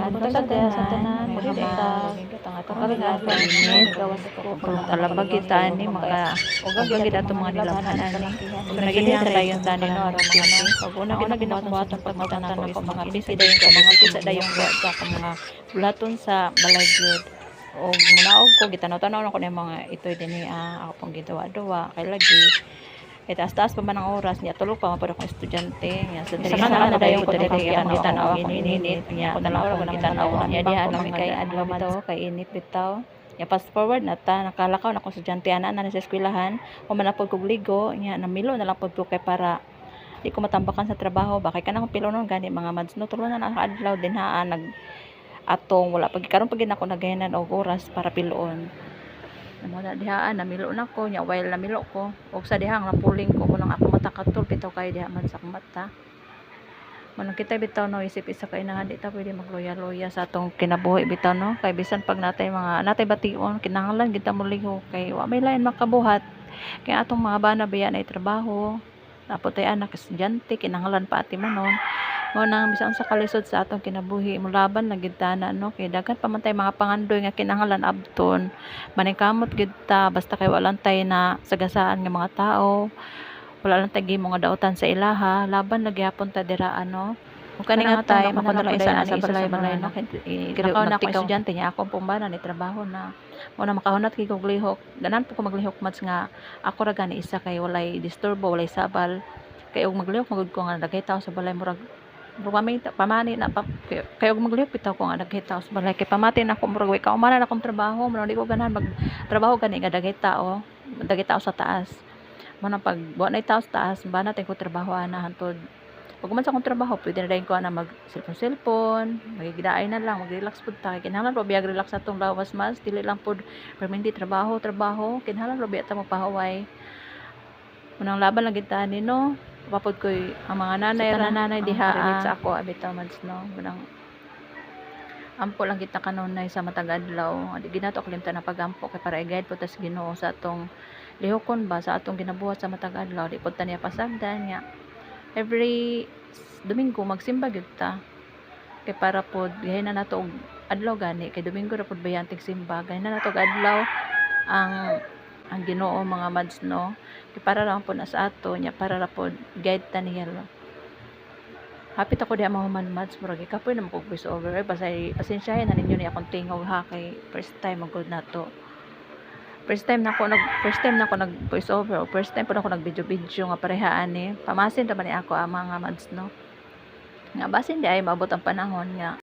Adto sa tanan, maghatag, ang atong kalinit, kung talabag kita ni maka ugag gid ato mga nilabhan ani. So nagilihan dayon tani no aron mga pag una ginabuhaton pagmatan ako is mga ilisi dayon ko mga pisa dayon ko sa mga bulaton sa balay gyud. Og munaog ko gitanaw-tanaw na ko na mga itoy dinhi ako pong giduwa-duwa kay lagi kay taas-taas pa man ang oras niya tulog pa man pud akong estudyante nya so diri na dayon ko diri ang gitanaw akong ininit nya dalawa ko nang gitanaw nya diha nami kay adlaw bitaw kay init bitaw nya fast forward na ta nakalakaw na akong estudyante ana na sa eskwelahan human na pud kog ligo nya namilo na lang pud ko kay para di ko matambakan sa trabaho ba kay kanang pilonon gani mga mads no tulo na ang adlaw dinhaan nag atong wala pag karon pag ako nagahinan og oras para piloon namo na dihaan namilo na ko nya while namilo ko og sa dihang napuling ko kunang ako mata katul bitaw kay diha man sa mata manang kita bitaw no isip isa ka inahan di ta pwede magloya-loya sa atong kinabuhi bitaw no kay bisan pag natay bation kinahanglan kita mo liho kay wa may lain makabuhat kay atong mga bana biya na trabaho tapos tay anak estudyante kinahanglan pa ati manon mo nang bisan sa kalisod sa atong kinabuhi mulaban na gid tana no kay daghan pa man tay mga pangandoy nga kinahanglan abton maningkamot gid ta basta kay wala tay na sagasaan nga mga tao wala lang tay gimo nga daotan sa ilaha laban na gyapon ta dira ano kung kani nga tay mapadala isa na sa balay no kay kinakaw na ako estudyante nya akong pumbana ni trabaho na mo na makahunat kay kog lihok ganan po ko maglihok mats nga ako ra gani isa kay walay disturbo walay sabal kay og maglihok magud ko nga daghay tao sa balay murag pamani na kay og maglihok bitaw ko nga daghay tao sa balay kay pamati na ako murag way kaumanan akong trabaho mo di ko ganahan magtrabaho gani nga daghay tao sa taas mo na pag buwa na tao sa taas bana tay ko trabaho ana hantod pag man sa akong trabaho pwede na dayon ko ana mag cellphone magigidaay na lang mag-relax pud ta kinahanglan pa biyag relax atong lawas mas dili lang pud permanente trabaho kinahanglan pa biya ta magpahuway unang laban lang gid tani no papod ko ang mga nanay diha sa ako abitaw mads no bunang ampo lang kita kanunay sa matag adlaw di ginato kalimtan na pagampo kay para i-guide po tas Ginoo sa atong lihokon ba sa atong ginabuhat sa matag adlaw di pud ta niya pasagdan nya every Domingo magsimba gyud ta kay para pod gahin na nato og adlaw gani kay Domingo ra pod bayan tigsimba gahin na nato og adlaw ang Ginoo mga mads no kay para lang po na sa ato nya para ra pod guide ta niya lo hapit ako diha mahuman mads murag kapoy na mo voice over basay pasensyahin na ninyo ni akong tingog ha kay first time magud nato first time na ako nag voice over first time po na ako nag video nga parehaan ni pamasin ra man ni ako ang mga mads no nga basin di ay maabot ang panahon nga